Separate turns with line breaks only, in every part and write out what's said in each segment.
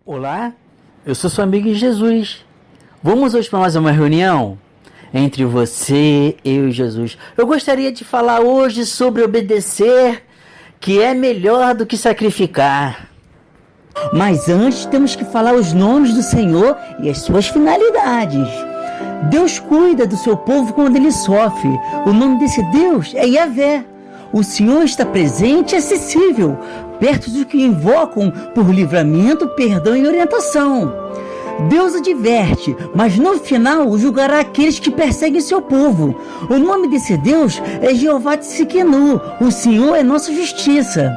Olá, eu sou seu amigo Jesus. Vamos hoje para mais uma reunião entre você, eu e Jesus. Eu gostaria de falar hoje sobre obedecer, que é melhor do que sacrificar.
Mas antes temos que falar os nomes do Senhor e as suas finalidades. Deus cuida do seu povo quando ele sofre. O nome desse Deus é Yahvé. O Senhor está presente e acessível, perto dos que invocam por livramento, perdão e orientação. Deus adverte, mas no final julgará aqueles que perseguem seu povo. O nome desse Deus é Jeová Tsidkenu. O Senhor é nossa justiça.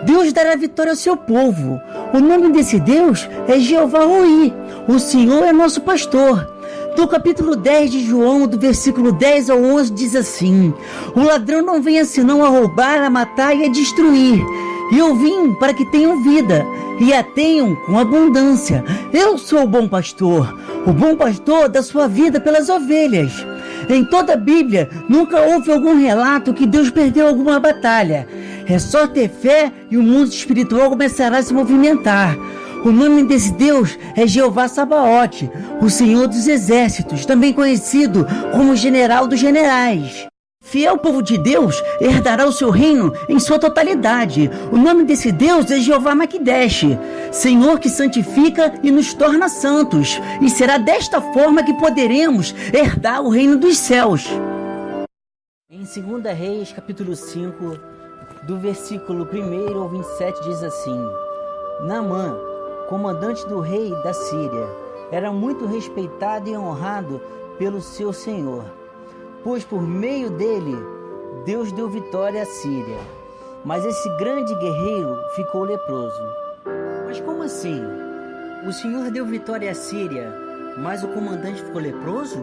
Deus dará vitória ao seu povo. O nome desse Deus é Jeová Roi. O Senhor é nosso pastor. Do capítulo 10 de João, do versículo 10 ao 11, diz assim: O ladrão não vem senão a roubar, a matar e a destruir. E eu vim para que tenham vida, e a tenham com abundância. Eu sou o bom pastor dá sua vida pelas ovelhas. Em toda a Bíblia, nunca houve algum relato que Deus perdeu alguma batalha. É só ter fé e o mundo espiritual começará a se movimentar. O nome desse Deus é Jeová Sabaote, o Senhor dos Exércitos, também conhecido como General dos Generais. Fiel povo de Deus herdará o seu reino em sua totalidade. O nome desse Deus é Jeová Maquidesh, Senhor que santifica e nos torna santos. E será desta forma que poderemos herdar o reino dos céus. Em 2 Reis, capítulo 5, do versículo 1 ao 27, diz assim: Naamã, comandante do rei da Síria, era muito respeitado e honrado pelo seu senhor, pois por meio dele Deus deu vitória à Síria. Mas esse grande guerreiro ficou leproso. Mas como assim? O Senhor deu vitória à Síria, mas o comandante ficou leproso?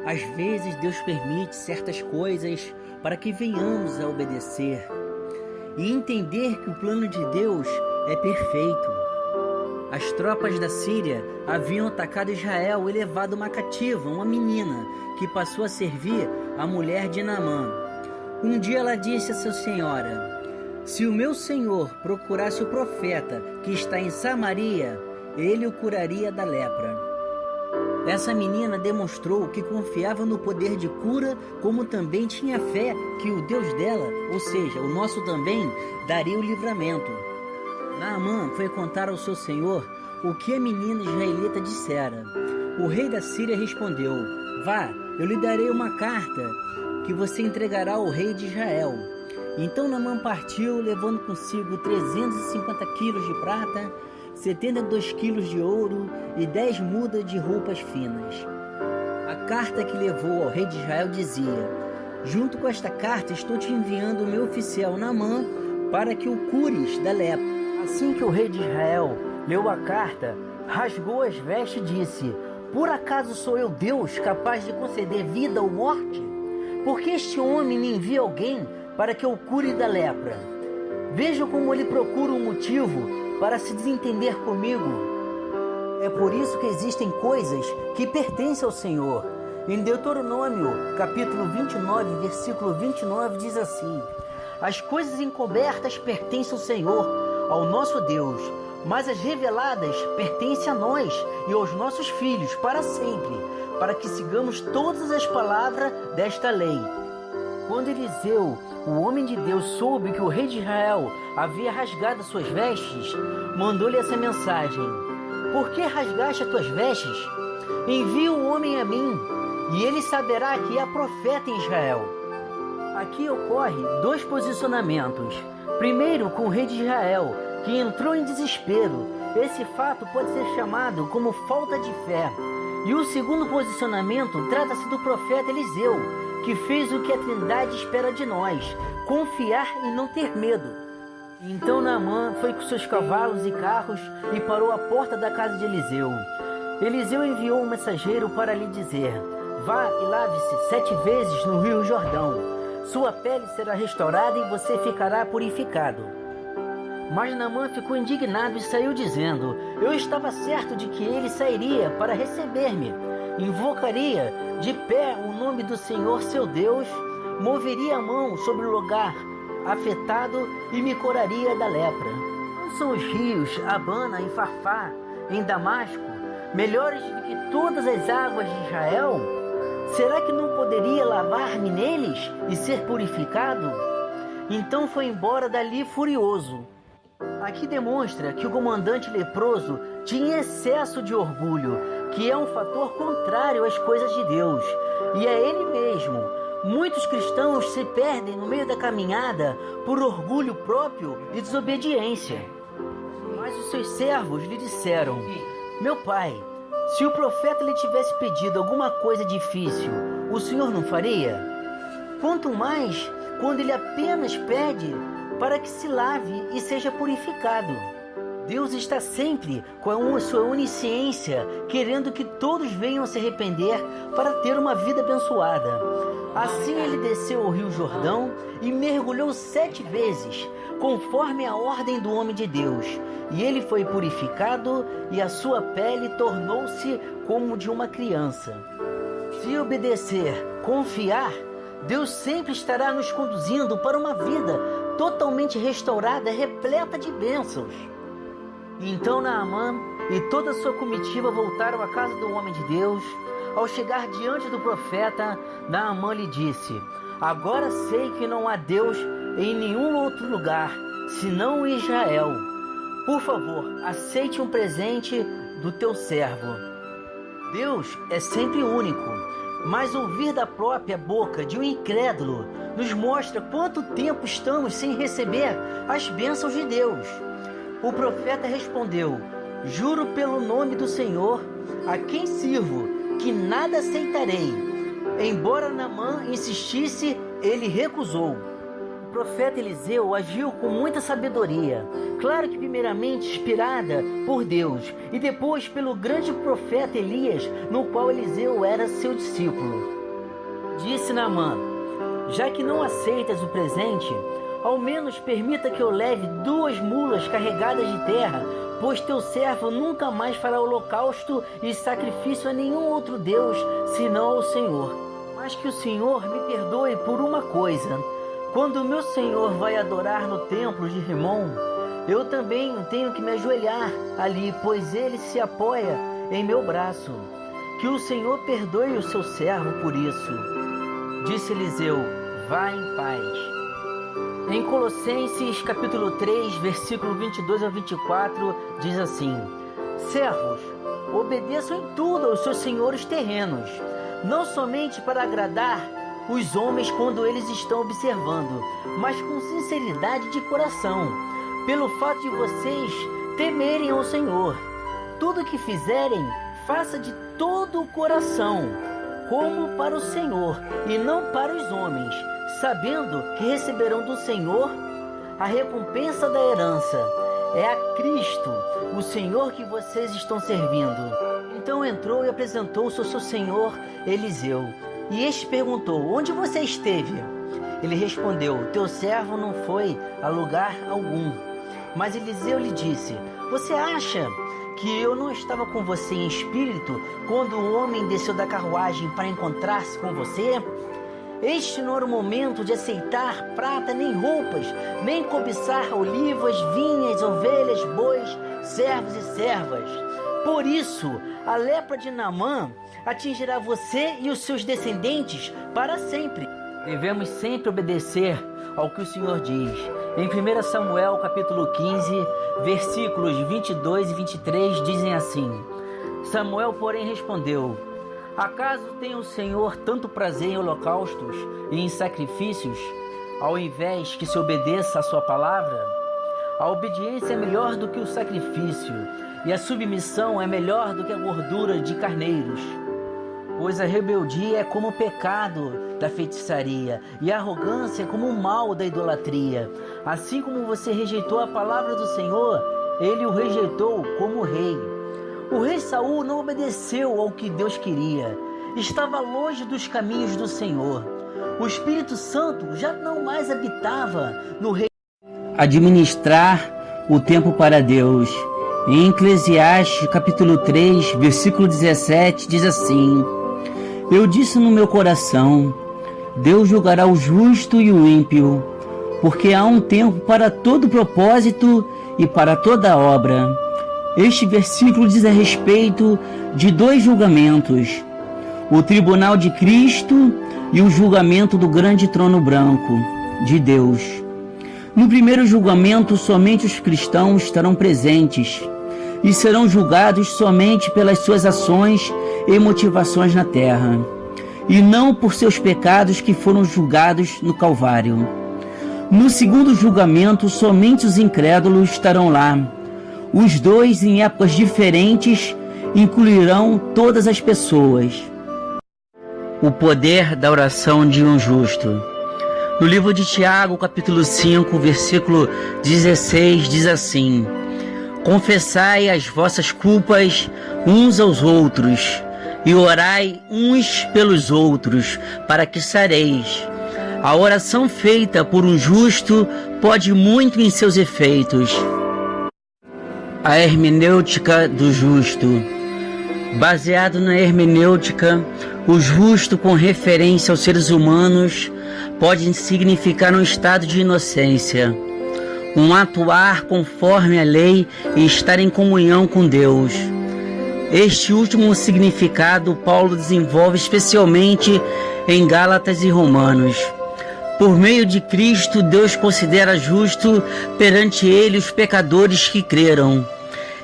Às vezes Deus permite certas coisas para que venhamos a obedecer e entender que o plano de Deus é perfeito. As tropas da Síria haviam atacado Israel e levado uma cativa, uma menina, que passou a servir a mulher de Naamã. Um dia ela disse a sua senhora: Se o meu senhor procurasse o profeta que está em Samaria, ele o curaria da lepra. Essa menina demonstrou que confiava no poder de cura, como também tinha fé que o Deus dela, ou seja, o nosso também, daria o livramento. Naamã foi contar ao seu senhor o que a menina israelita dissera. O rei da Síria respondeu: Vá, eu lhe darei uma carta que você entregará ao rei de Israel. Então Naamã partiu, levando consigo 350 quilos de prata, 72 quilos de ouro e 10 mudas de roupas finas. A carta que levou ao rei de Israel dizia: Junto com esta carta estou te enviando o meu oficial Naamã para que o cures da lepra. Assim que o rei de Israel leu a carta, rasgou as vestes e disse: Por acaso sou eu Deus capaz de conceder vida ou morte? Porque este homem me envia alguém para que eu cure da lepra. Veja como ele procura um motivo para se desentender comigo. É por isso que existem coisas que pertencem ao Senhor. Em Deuteronômio, capítulo 29, versículo 29, diz assim: As coisas encobertas pertencem ao Senhor, ao nosso Deus, mas as reveladas pertencem a nós e aos nossos filhos para sempre, para que sigamos todas as palavras desta lei. Quando Eliseu, o homem de Deus, soube que o rei de Israel havia rasgado suas vestes, mandou-lhe essa mensagem: Por que rasgaste as tuas vestes? Envia o homem a mim, e ele saberá que há profeta em Israel. Aqui ocorre dois posicionamentos. Primeiro, com o rei de Israel, que entrou em desespero. Esse fato pode ser chamado como falta de fé. E o segundo posicionamento trata-se do profeta Eliseu, que fez o que a Trindade espera de nós: confiar e não ter medo. Então Naamã foi com seus cavalos e carros e parou à porta da casa de Eliseu. Eliseu enviou um mensageiro para lhe dizer: Vá e lave-se 7 vezes no rio Jordão. Sua pele será restaurada e você ficará purificado. Mas Naamã ficou indignado e saiu dizendo: Eu estava certo de que ele sairia para receber-me, invocaria de pé o nome do Senhor seu Deus, moveria a mão sobre o lugar afetado e me curaria da lepra. Não
são os rios Abana e Farfá em Damasco melhores do que todas as águas de Israel? Será que não poderia lavar-me neles e ser purificado? Então foi embora dali furioso. Aqui demonstra que o comandante leproso tinha excesso de orgulho, que é um fator contrário às coisas de Deus, e é ele mesmo. Muitos cristãos se perdem no meio da caminhada por orgulho próprio e desobediência. Mas os seus servos lhe disseram: meu pai, se o profeta lhe tivesse pedido alguma coisa difícil, o senhor não faria? Quanto mais quando ele apenas pede para que se lave e seja purificado. Deus está sempre com a sua onisciência, querendo que todos venham se arrepender para ter uma vida abençoada. Assim ele desceu ao rio Jordão e mergulhou 7 vezes, conforme a ordem do homem de Deus. E ele foi purificado e a sua pele tornou-se como de uma criança. Se obedecer, confiar, Deus sempre estará nos conduzindo para uma vida totalmente restaurada, repleta de bênçãos. Então Naamã e toda a sua comitiva voltaram à casa do homem de Deus. Ao chegar diante do profeta, Naamã lhe disse: agora sei que não há Deus em nenhum outro lugar, senão em Israel. Por favor, aceite um presente do teu servo. Deus é sempre único, mas ouvir da própria boca de um incrédulo nos mostra quanto tempo estamos sem receber as bênçãos de Deus. O profeta respondeu: juro pelo nome do Senhor, a quem sirvo, que nada aceitarei. Embora Naamã insistisse, ele recusou. O profeta Eliseu agiu com muita sabedoria, claro que primeiramente inspirada por Deus, e depois pelo grande profeta Elias, no qual Eliseu era seu discípulo. Disse Naamã: já que não aceitas o presente, ao menos permita que eu leve 2 mulas carregadas de terra, pois teu servo nunca mais fará holocausto e sacrifício a nenhum outro Deus, senão ao Senhor. Mas que o Senhor me perdoe por uma coisa: quando o meu Senhor vai adorar no templo de Rimon, eu também tenho que me ajoelhar ali, pois ele se apoia em meu braço. Que o Senhor perdoe o seu servo por isso. Disse Eliseu: vá em paz. Em Colossenses capítulo 3, versículo 22 a 24, diz assim: servos, obedeçam em tudo aos seus senhores terrenos, não somente para agradar os homens quando eles estão observando, mas com sinceridade de coração, pelo fato de vocês temerem ao Senhor. Tudo o que fizerem, faça de todo o coração, como para o Senhor e não para os homens, sabendo que receberão do Senhor a recompensa da herança. É a Cristo, o Senhor, que vocês estão servindo. Então entrou e apresentou-se ao seu senhor Eliseu. E este perguntou: onde você esteve? Ele respondeu: teu servo não foi a lugar algum. Mas Eliseu lhe disse: você acha que eu não estava com você em espírito quando o homem desceu da carruagem para encontrar-se com você? Este não era o momento de aceitar prata nem roupas, nem cobiçar olivas, vinhas, ovelhas, bois, servos e servas. Por isso, a lepra de Naamã atingirá você e os seus descendentes para sempre. Devemos sempre obedecer ao que o Senhor diz. Em 1 Samuel capítulo 15, versículos 22 e 23 dizem assim: Samuel, porém, respondeu: acaso tem o Senhor tanto prazer em holocaustos e em sacrifícios, ao invés que se obedeça a sua palavra? A obediência é melhor do que o sacrifício, e a submissão é melhor do que a gordura de carneiros. Pois a rebeldia é como o pecado da feitiçaria, e a arrogância é como o mal da idolatria. Assim como você rejeitou a palavra do Senhor, ele o rejeitou como rei. O rei Saul não obedeceu ao que Deus queria. Estava longe dos caminhos do Senhor. O Espírito Santo já não mais habitava no rei.
Administrar o tempo para Deus. Em Eclesiastes capítulo 3, versículo 17, diz assim: eu disse no meu coração: Deus julgará o justo e o ímpio, porque há um tempo para todo propósito e para toda obra. Este versículo diz a respeito de 2 julgamentos: o tribunal de Cristo e o julgamento do grande trono branco de Deus. No primeiro julgamento, somente os cristãos estarão presentes e serão julgados somente pelas suas ações e motivações na terra, e não por seus pecados que foram julgados no Calvário. No segundo julgamento, somente os incrédulos estarão lá. Os dois, em épocas diferentes, incluirão todas as pessoas. O poder da oração de um justo. No livro de Tiago, capítulo 5, versículo 16, diz assim: confessai as vossas culpas uns aos outros e orai uns pelos outros, para que sareis. A oração feita por um justo pode muito em seus efeitos. A hermenêutica do justo. Baseado na hermenêutica, o justo, com referência aos seres humanos, pode significar um estado de inocência, um atuar conforme a lei e estar em comunhão com Deus. Este último significado Paulo desenvolve especialmente em Gálatas e Romanos. Por meio de Cristo, Deus considera justo perante ele os pecadores que creram.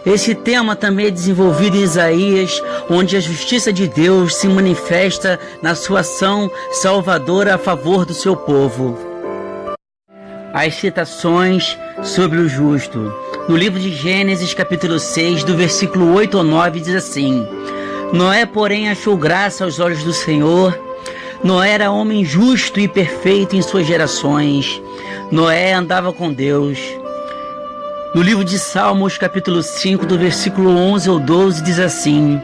Esse tema também é desenvolvido em Isaías, onde a justiça de Deus se manifesta na sua ação salvadora a favor do seu povo. As citações sobre o justo. No livro de Gênesis, capítulo 6, do versículo 8 ao 9, diz assim: Noé, porém, achou graça aos olhos do Senhor. Noé era homem justo e perfeito em suas gerações. Noé andava com Deus. No livro de Salmos, capítulo 5, do versículo 11 ao 12, diz assim: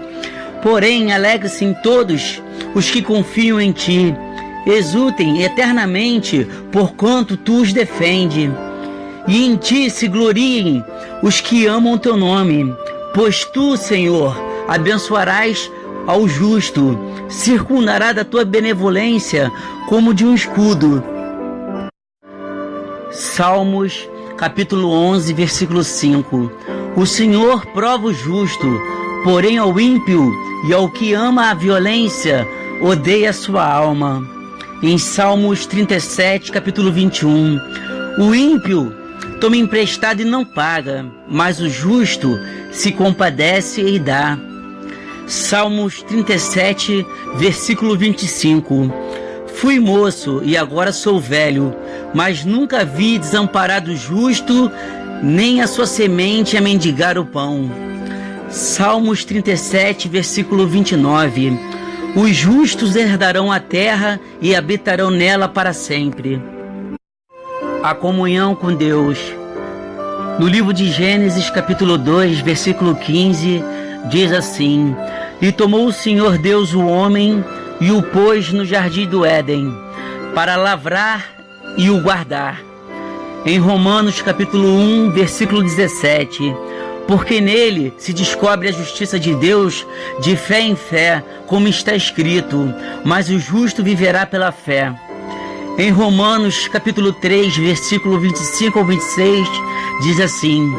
Porém, alegre-se em todos os que confiam em ti, exultem eternamente, porquanto tu os defende. E em ti se gloriem os que amam teu nome, pois tu, Senhor, abençoarás ao justo, circundará da tua benevolência como de um escudo. Salmos, capítulo 11, versículo 5. O Senhor prova o justo, porém ao ímpio e ao que ama a violência, odeia a sua alma. Em Salmos 37, capítulo 21. O ímpio toma emprestado e não paga, mas o justo se compadece e dá. Salmos 37, versículo 25. Fui moço e agora sou velho, mas nunca vi desamparado justo, nem a sua semente a mendigar o pão. Salmos 37, versículo 29. Os justos herdarão a terra e habitarão nela para sempre. A comunhão com Deus. No livro de Gênesis, capítulo 2, versículo 15, diz assim: E tomou o Senhor Deus o homem e o pôs no jardim do Éden, para lavrar e o guardar. Em Romanos, capítulo 1, versículo 17: Porque nele se descobre a justiça de Deus de fé em fé, como está escrito: Mas o justo viverá pela fé. Em Romanos, capítulo 3, versículo 25 ao 26, diz assim: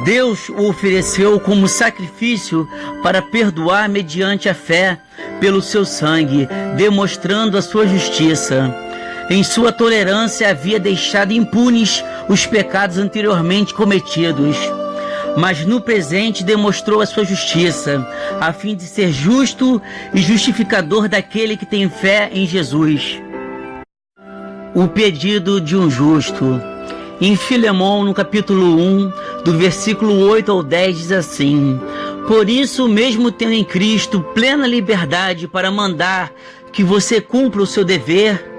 Deus o ofereceu como sacrifício para perdoar mediante a fé pelo seu sangue, demonstrando a sua justiça. Em sua tolerância havia deixado impunes os pecados anteriormente cometidos, mas no presente demonstrou a sua justiça, a fim de ser justo e justificador daquele que tem fé em Jesus. O pedido de um justo. Em Filemão, no capítulo 1, do versículo 8 ao 10, diz assim: Por isso, mesmo tendo em Cristo plena liberdade para mandar que você cumpra o seu dever,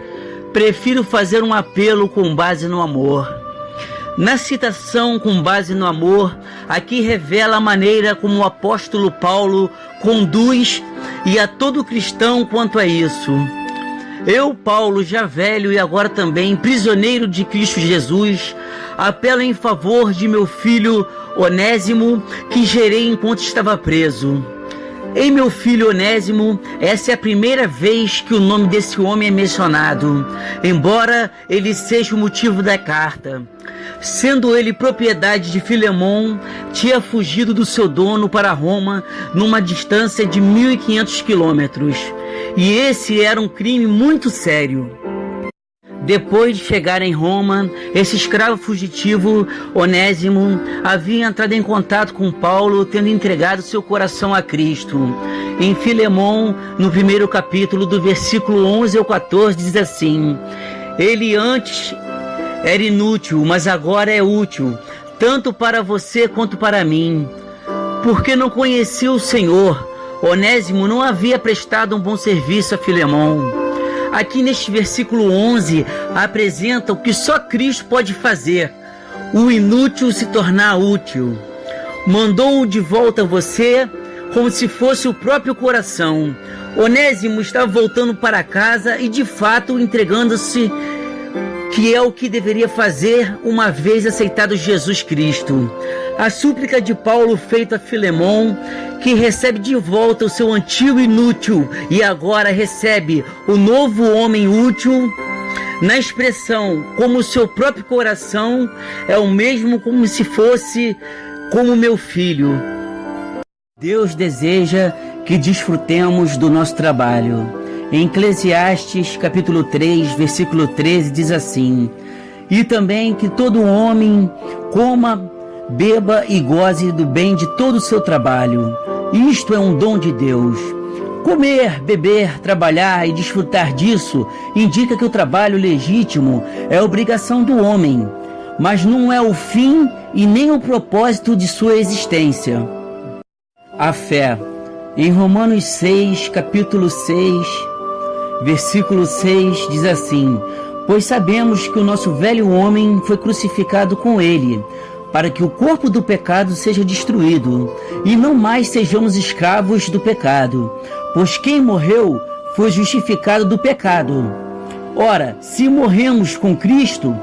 prefiro fazer um apelo com base no amor. Na citação com base no amor, aqui revela a maneira como o apóstolo Paulo conduz e a todo cristão quanto a isso. Eu, Paulo, já velho e agora também prisioneiro de Cristo Jesus, apelo em favor de meu filho Onésimo, que gerei enquanto estava preso. Ei, meu filho Onésimo, essa é a primeira vez que o nome desse homem é mencionado, embora ele seja o motivo da carta.
sendo ele propriedade de Filemon, tinha fugido do seu dono para Roma numa distância de 1.500 quilômetros. E esse era um crime muito sério. Depois de chegar em Roma, esse escravo fugitivo, Onésimo, havia entrado em contato com Paulo, tendo entregado seu coração a Cristo. Em Filemon, no primeiro capítulo, do versículo 11 ao 14, diz assim: ele antes era inútil, mas agora é útil, tanto para você quanto para mim. Porque não conhecia o Senhor, Onésimo não havia prestado um bom serviço a Filemon. Aqui neste versículo 11, apresenta o que só Cristo pode fazer: o inútil se tornar útil. Mandou-o de volta a você como se fosse o próprio coração. Onésimo estava voltando para casa e de fato entregando-se, que é o que deveria fazer uma vez aceitado Jesus Cristo. A súplica de Paulo feita a Filemon, que recebe de volta o seu antigo inútil e agora recebe o novo homem útil, na expressão como o seu próprio coração, é o mesmo como se fosse como meu filho. Deus deseja que desfrutemos do nosso trabalho. Em Eclesiastes capítulo 3, versículo 13 diz assim: e também que todo homem coma, beba e goze do bem de todo o seu trabalho. Isto é um dom de Deus. Comer, beber, trabalhar e desfrutar disso indica que o trabalho legítimo é obrigação do homem, mas não é o fim e nem o propósito de sua existência. A fé. Em Romanos 6, capítulo 6, versículo 6 diz assim: pois sabemos que o nosso velho homem foi crucificado com ele, para que o corpo do pecado seja destruído, e não mais sejamos escravos do pecado, pois quem morreu foi justificado do pecado. Ora, se morremos com Cristo,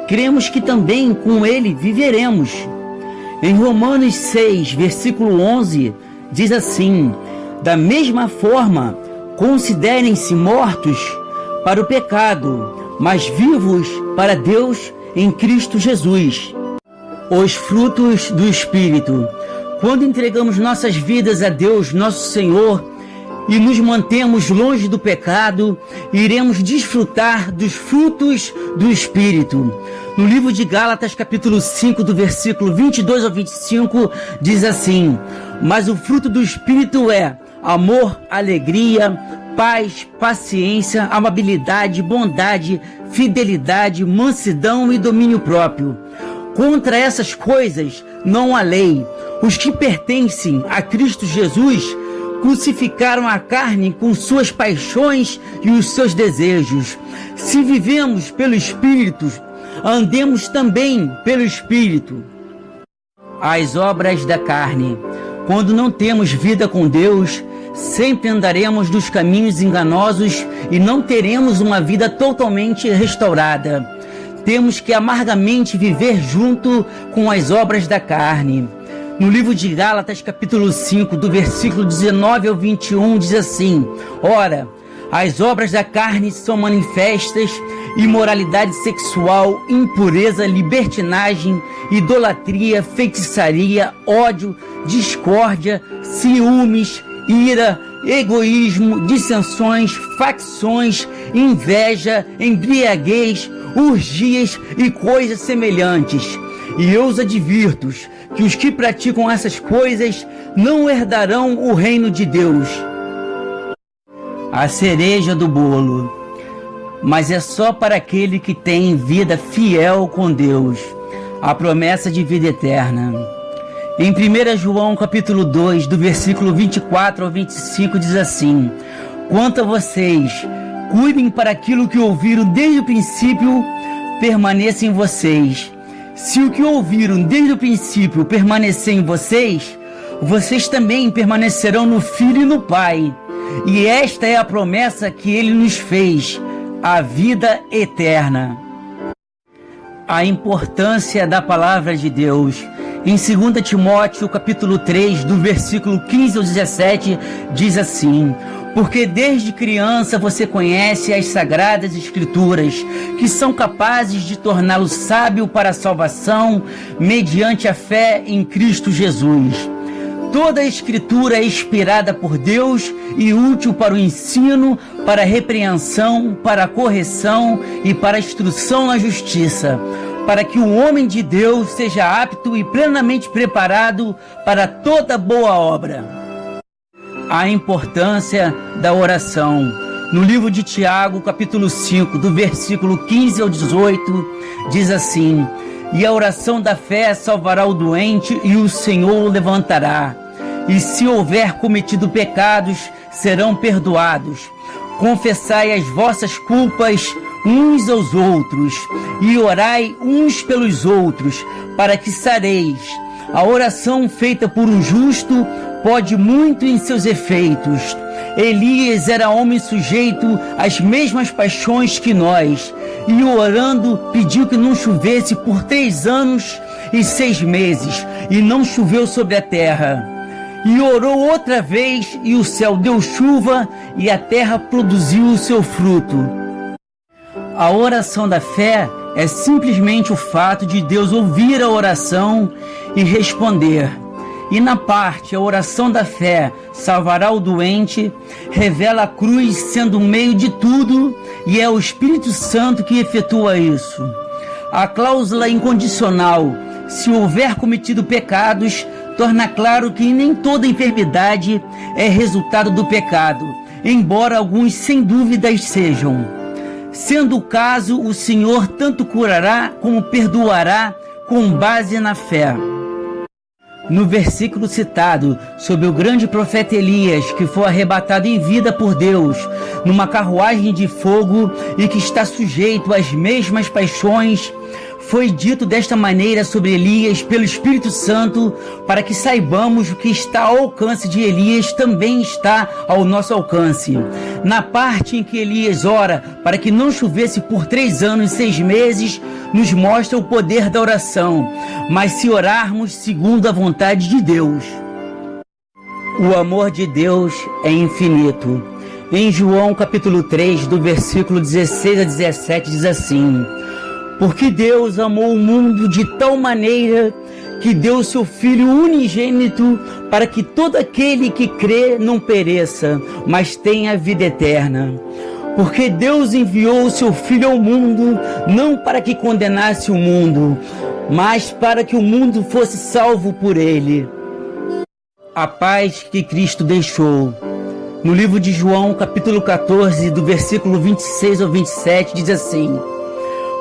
cremos que também com ele viveremos. Em Romanos 6, versículo 11, diz assim: da mesma forma, considerem-se mortos para o pecado, mas vivos para Deus em Cristo Jesus. Os frutos do Espírito. Quando entregamos nossas vidas a Deus, nosso Senhor, e nos mantemos longe do pecado, iremos desfrutar dos frutos do Espírito. No livro de Gálatas, capítulo 5, do versículo 22 ao 25, diz assim: mas o fruto do Espírito é amor, alegria, paz, paciência, amabilidade, bondade, fidelidade, mansidão e domínio próprio. Contra essas coisas não há lei. Os que pertencem a Cristo Jesus crucificaram a carne com suas paixões e os seus desejos. Se vivemos pelo Espírito, andemos também pelo Espírito. As obras da carne. Quando não temos vida com Deus, sempre andaremos nos caminhos enganosos e não teremos uma vida totalmente restaurada. Temos que amargamente viver junto com as obras da carne. No livro de Gálatas, capítulo 5, do versículo 19 ao 21, diz assim: ora, as obras da carne são manifestas: imoralidade sexual, impureza, libertinagem, idolatria, feitiçaria, ódio, discórdia, ciúmes, ira, egoísmo, dissensões, facções, inveja, embriaguez, orgias e coisas semelhantes. E eu os advirto que os que praticam essas coisas não herdarão o reino de Deus. A cereja do bolo. Mas é só para aquele que tem vida fiel com Deus, a promessa de vida eterna. Em 1 João capítulo 2, do versículo 24 ao 25, diz assim: quanto a vocês, cuidem para aquilo que ouviram desde o princípio permaneça em vocês. Se o que ouviram desde o princípio permanecer em vocês, vocês também permanecerão no Filho e no Pai. E esta é a promessa que Ele nos fez, a vida eterna. A importância da palavra de Deus.
Em 2 Timóteo, capítulo 3, do versículo 15 ao 17, diz assim: porque desde criança você conhece as sagradas escrituras, que são capazes de torná-lo sábio para a salvação, mediante a fé em Cristo Jesus. Toda a escritura é inspirada por Deus e útil para o ensino, para a repreensão, para a correção e para a instrução na justiça, para que o homem de Deus seja apto e plenamente preparado para toda boa obra. A importância da oração. No livro de Tiago, capítulo 5, do versículo 15 ao 18, diz assim: e a oração da fé salvará o doente e o Senhor o levantará. E se houver cometido pecados, serão perdoados. Confessai as vossas culpas uns aos outros e orai uns pelos outros, para que sareis. A oração feita por um justo pode muito em seus efeitos. Elias era homem sujeito às mesmas paixões que nós, e orando pediu que não chovesse por 3 anos e 6 meses, e não choveu sobre a terra. E orou outra vez, e o céu deu chuva, e a terra produziu o seu fruto. A oração da fé é simplesmente o fato de Deus ouvir a oração e responder. E na parte, a oração da fé salvará o doente, revela a cruz sendo o meio de tudo, e é o Espírito Santo que efetua isso. A cláusula incondicional, se houver cometido pecados, torna claro que nem toda enfermidade é resultado do pecado, embora alguns sem dúvidas sejam. Sendo o caso, o Senhor tanto curará como perdoará com base na fé. No versículo citado sobre o grande profeta Elias, que foi arrebatado em vida por Deus numa carruagem de fogo e que está sujeito às mesmas paixões, foi dito desta maneira sobre Elias pelo Espírito Santo, para que saibamos o que está ao alcance de Elias também está ao nosso alcance. Na parte em que Elias ora para que não chovesse por 3 anos e 6 meses, nos mostra o poder da oração, mas se orarmos segundo a vontade de Deus. O amor de Deus é infinito. Em João capítulo 3, do versículo 16 a 17, diz assim: porque Deus amou o mundo de tal maneira que deu seu Filho unigênito, para que todo aquele que crê não pereça, mas tenha vida eterna. Porque Deus enviou o seu Filho ao mundo, não para que condenasse o mundo, mas para que o mundo fosse salvo por ele. A paz que Cristo deixou. No livro de João, capítulo 14, do versículo 26 ao 27, diz assim: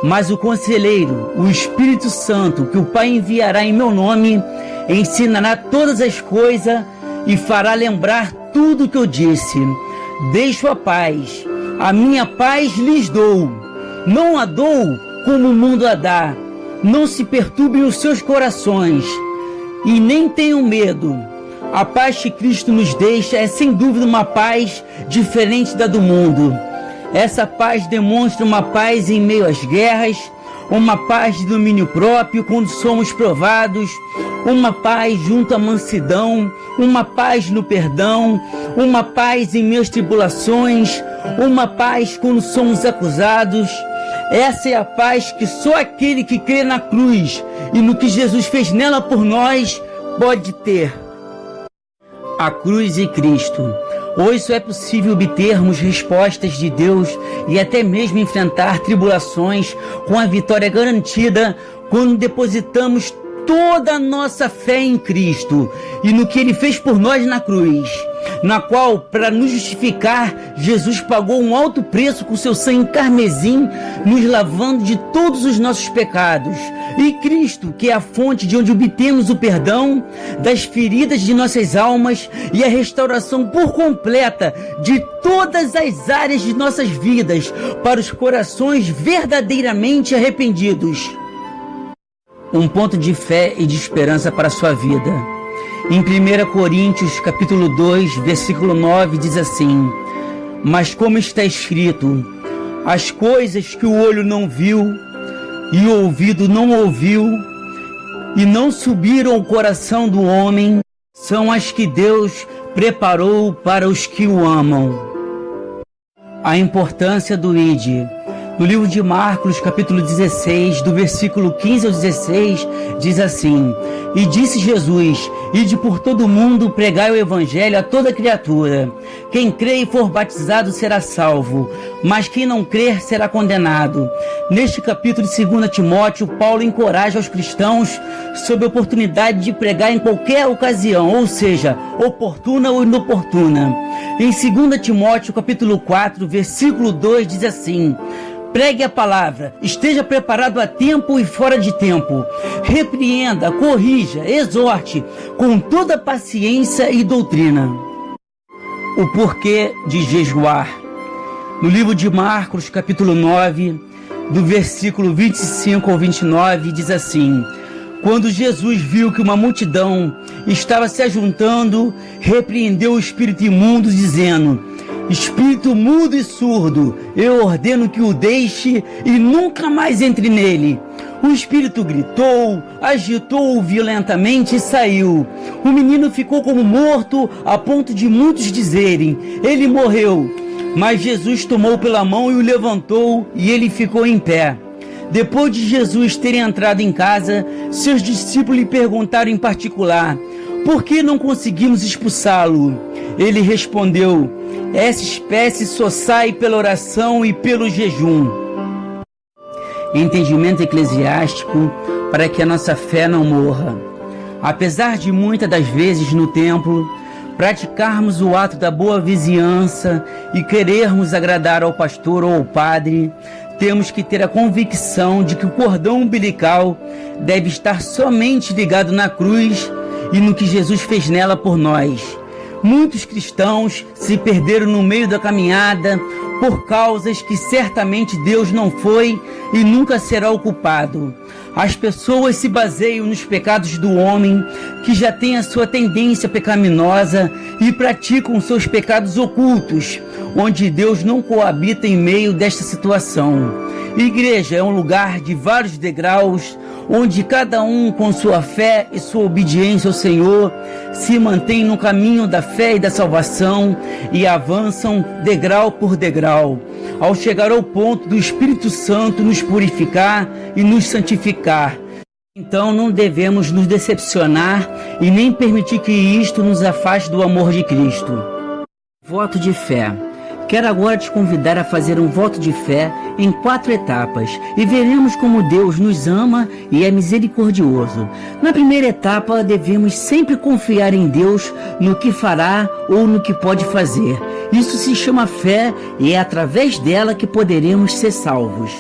mas o Conselheiro, o Espírito Santo, que o Pai enviará em meu nome, ensinará todas as coisas e fará lembrar tudo o que eu disse. Deixo a paz, a minha paz lhes dou. Não a dou como o mundo a dá. Não se perturbem os seus corações e nem tenham medo. A paz que Cristo nos deixa é sem dúvida uma paz diferente da do mundo. Essa paz demonstra uma paz em meio às guerras, uma paz de domínio próprio quando somos provados, uma paz junto à mansidão, uma paz no perdão, uma paz em meio às tribulações, uma paz quando somos acusados. Essa é a paz que só aquele que crê na cruz e no que Jesus fez nela por nós pode ter. A cruz e Cristo. Hoje só é possível obtermos respostas de Deus e até mesmo enfrentar tribulações com a vitória garantida quando depositamos toda a nossa fé em Cristo e no que Ele fez por nós na cruz, na qual, para nos justificar, Jesus pagou um alto preço com seu sangue carmesim, nos lavando de todos os nossos pecados. E Cristo, que é a fonte de onde obtemos o perdão das feridas de nossas almas e a restauração por completa de todas as áreas de nossas vidas para os corações verdadeiramente arrependidos. Um ponto de fé e de esperança para a sua vida. Em 1 Coríntios capítulo 2, versículo 9, diz assim: mas como está escrito, as coisas que o olho não viu e o ouvido não ouviu e não subiram ao coração do homem, são as que Deus preparou para os que o amam. A importância do ID. No livro de Marcos, capítulo 16, do versículo 15 ao 16, diz assim: E disse Jesus: Ide por todo o mundo, pregai o evangelho a toda criatura. Quem crê e for batizado será salvo, mas quem não crer será condenado. Neste capítulo de 2 Timóteo, Paulo encoraja os cristãos sobre a oportunidade de pregar em qualquer ocasião, ou seja, oportuna ou inoportuna. Em 2 Timóteo, capítulo 4, versículo 2, diz assim: Pregue a palavra, esteja preparado a tempo e fora de tempo. Repreenda, corrija, exorte, com toda paciência e doutrina. O porquê de jejuar. No livro de Marcos, capítulo 9, do versículo 25 ao 29, diz assim: Quando Jesus viu que uma multidão estava se ajuntando, repreendeu o espírito imundo, dizendo: Espírito mudo e surdo, eu ordeno que o deixe e nunca mais entre nele. O espírito gritou, agitou-o violentamente e saiu. O menino ficou como morto, a ponto de muitos dizerem: ele morreu. Mas Jesus tomou pela mão e o levantou, e ele ficou em pé. Depois de Jesus ter entrado em casa, seus discípulos lhe perguntaram em particular: por que não conseguimos expulsá-lo? Ele respondeu: essa espécie só sai pela oração e pelo jejum. Entendimento eclesiástico para que a nossa fé não morra. Apesar de muitas das vezes no templo praticarmos o ato da boa vizinhança e querermos agradar ao pastor ou ao padre, temos que ter a convicção de que o cordão umbilical deve estar somente ligado na cruz e no que Jesus fez nela por nós. Muitos cristãos se perderam no meio da caminhada por causas que certamente Deus não foi e nunca será o culpado. As pessoas se baseiam nos pecados do homem, que já tem a sua tendência pecaminosa, e praticam seus pecados ocultos, onde Deus não coabita em meio desta situação. Igreja é um lugar de vários degraus, onde cada um, com sua fé e sua obediência ao Senhor, se mantém no caminho da fé e da salvação e avançam degrau por degrau, ao chegar ao ponto do Espírito Santo nos purificar e nos santificar. Então não devemos nos decepcionar e nem permitir que isto nos afaste do amor de Cristo. Voto de fé. Quero agora te convidar a fazer um voto de fé em 4 etapas e veremos como Deus nos ama e é misericordioso. Na primeira etapa, devemos sempre confiar em Deus no que fará ou no que pode fazer. Isso se chama fé e é através dela que poderemos ser salvos.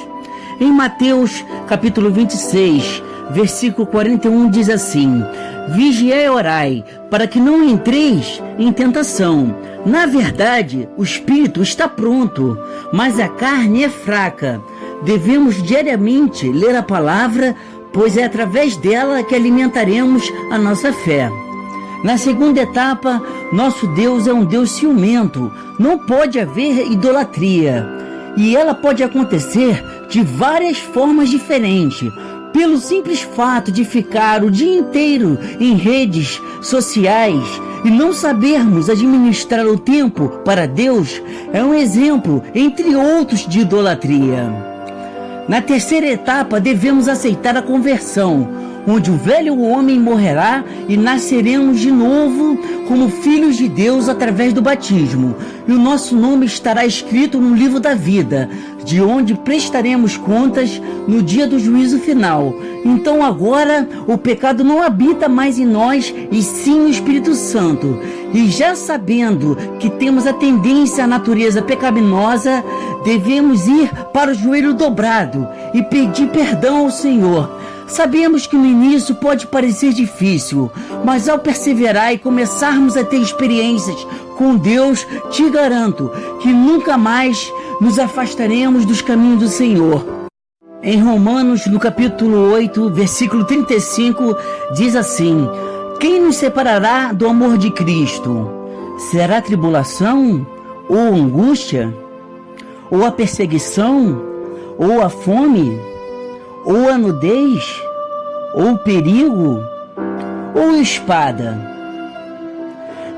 Em Mateus capítulo 26, versículo 41 diz assim: Vigiai e orai, para que não entreis em tentação. Na verdade, o espírito está pronto, mas a carne é fraca. Devemos diariamente ler a palavra, pois é através dela que alimentaremos a nossa fé. Na segunda etapa, nosso Deus é um Deus ciumento. Não pode haver idolatria. E ela pode acontecer de várias formas diferentes. Pelo simples fato de ficar o dia inteiro em redes sociais e não sabermos administrar o tempo para Deus, é um exemplo, entre outros, de idolatria. Na terceira etapa, devemos aceitar a conversão, onde o velho homem morrerá e nasceremos de novo como filhos de Deus através do batismo. E o nosso nome estará escrito no livro da vida, de onde prestaremos contas no dia do juízo final. Então agora o pecado não habita mais em nós, e sim o Espírito Santo. E já sabendo que temos a tendência à natureza pecaminosa, devemos ir para o joelho dobrado e pedir perdão ao Senhor. Sabemos que no início pode parecer difícil, mas ao perseverar e começarmos a ter experiências com Deus, te garanto que nunca mais nos afastaremos dos caminhos do Senhor. Em Romanos, no capítulo 8, versículo 35, diz assim: quem nos separará do amor de Cristo? Será tribulação? Ou angústia? Ou a perseguição? Ou a fome? Ou a nudez, ou perigo, ou espada.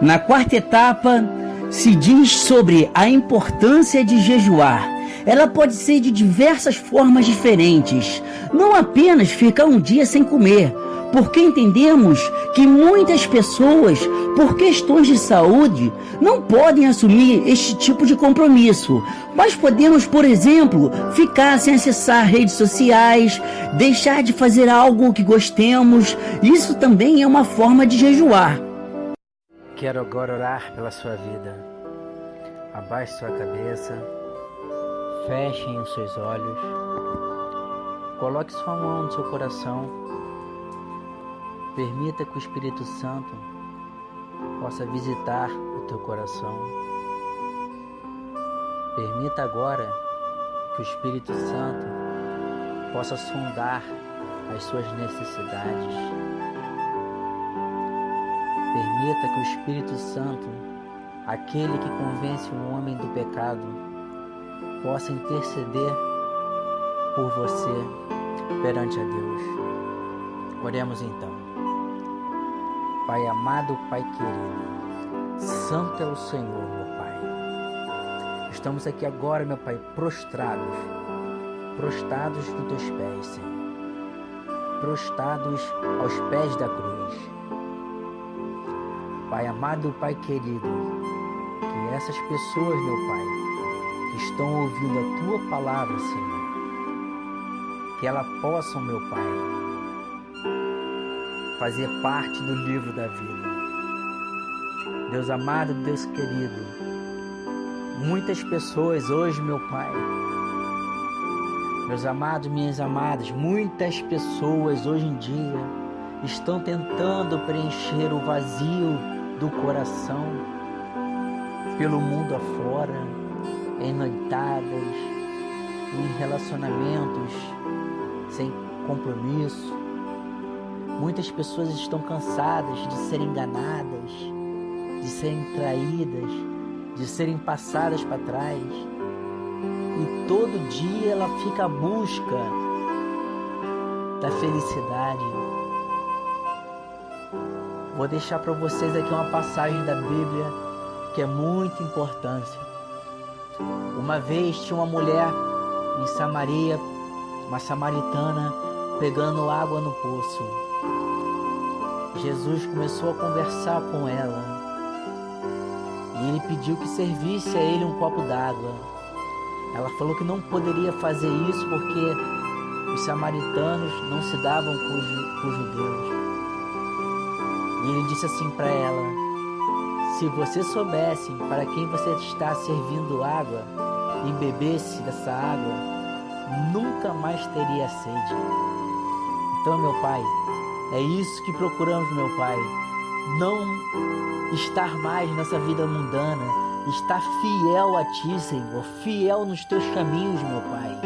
Na quarta etapa, se diz sobre a importância de jejuar. Ela pode ser de diversas formas diferentes, não apenas ficar um dia sem comer, porque entendemos que muitas pessoas, por questões de saúde, não podem assumir este tipo de compromisso. Mas podemos, por exemplo, ficar sem acessar redes sociais, deixar de fazer algo que gostemos. Isso também é uma forma de jejuar.
Quero agora orar pela sua vida. Abaixe sua cabeça, fechem os seus olhos, coloque sua mão no seu coração. Permita que o Espírito Santo possa visitar o teu coração. Permita agora que o Espírito Santo possa sondar as suas necessidades. Permita que o Espírito Santo, aquele que convence o homem do pecado, possa interceder por você perante a Deus. Oremos então. Pai amado, Pai querido, santo é o Senhor, meu Pai. Estamos aqui agora, meu Pai, prostrados nos teus pés, Senhor. Prostrados aos pés da cruz. Pai amado, Pai querido, que essas pessoas, meu Pai, que estão ouvindo a Tua palavra, Senhor, que elas possam, meu Pai, fazer parte do livro da vida. Deus amado, Deus querido, muitas pessoas hoje, meu Pai, meus amados, minhas amadas, muitas pessoas hoje em dia estão tentando preencher o vazio do coração pelo mundo afora, em noitadas, em relacionamentos sem compromisso. Muitas pessoas estão cansadas de serem enganadas, de serem traídas, de serem passadas para trás. E todo dia ela fica à busca da felicidade. Vou deixar para vocês aqui uma passagem da Bíblia que é muito importante. Uma vez tinha uma mulher em Samaria, uma samaritana, pegando água no poço. Jesus começou a conversar com ela e ele pediu que servisse a ele um copo d'água. Ela falou que não poderia fazer isso porque os samaritanos não se davam com os judeus. E ele disse assim para ela: se você soubesse para quem você está servindo água e bebesse dessa água, nunca mais teria sede. Então, meu Pai, é isso que procuramos, meu Pai. Não estar mais nessa vida mundana, estar fiel a Ti, Senhor, fiel nos Teus caminhos, meu Pai,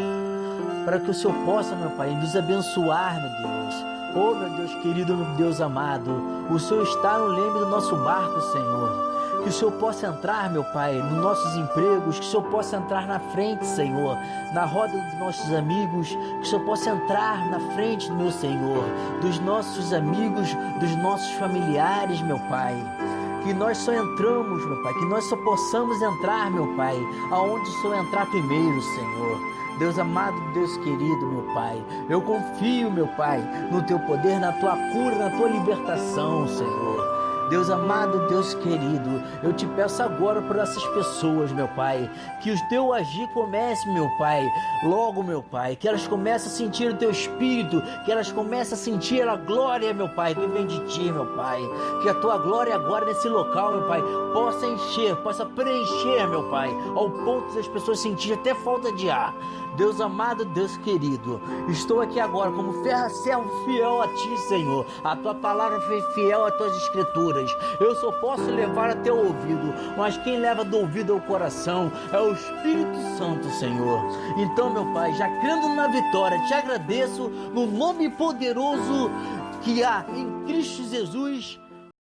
para que o Senhor possa, meu Pai, nos abençoar, meu Deus. Oh, meu Deus querido, meu Deus amado, o Senhor está no leme do nosso barco, Senhor. Que o Senhor possa entrar, meu Pai, nos nossos empregos, que o Senhor possa entrar na frente, Senhor, na roda dos nossos amigos, que o Senhor possa entrar na frente, meu Senhor, dos nossos amigos, dos nossos familiares, meu Pai. Que nós só entramos, meu Pai, que nós só possamos entrar, meu Pai, aonde o Senhor entrar primeiro, Senhor. Deus amado, Deus querido, meu Pai, eu confio, meu Pai, no Teu poder, na Tua cura, na Tua libertação, Senhor. Deus amado, Deus querido, eu te peço agora por essas pessoas, meu Pai, que o Teu agir comece, meu Pai, logo, meu Pai, que elas comecem a sentir o Teu Espírito, que elas comecem a sentir a glória, meu Pai, que vem de Ti, meu Pai, que a Tua glória agora nesse local, meu Pai, possa encher, possa preencher, meu Pai, ao ponto das pessoas sentirem até falta de ar. Deus amado, Deus querido, estou aqui agora como servo fiel a Ti, Senhor. A Tua palavra foi fiel às Tuas escrituras. Eu só posso levar até o ouvido, mas quem leva do ouvido ao coração é o Espírito Santo, Senhor. Então, meu Pai, já crendo na vitória, te agradeço no nome poderoso que há em Cristo Jesus.